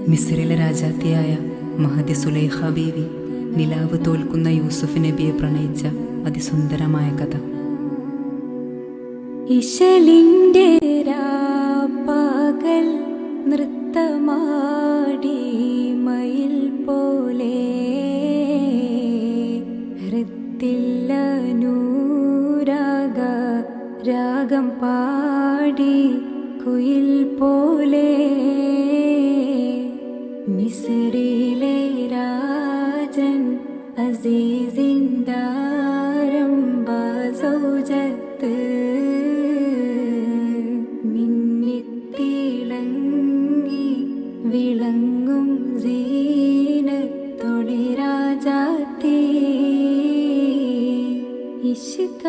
മിസ്രിലെ രാജാത്തിയായ മഹദി സുലൈഖ ബീവി നിലാവ് തോൽക്കുന്ന യൂസുഫ് നബിയെ പ്രണയിച്ച അതിസുന്ദരമായ കഥ. ഇശലിൻ്റെ രാപ്പകൽ നൃത്തമാടി മയിൽ പോലെ ഹൃത്തില്ല നൂരാഗ രാഗം പാടി കുയിൽ പോലെ മിസ്രിലെ രാജൻ അസീസിന്ദാരംബ സൗജത്ത് മിന്നിത്തിളങ്ങി വിളങ്ങും സീനത്തൊളി രാജാത്തി ഇഷ്ക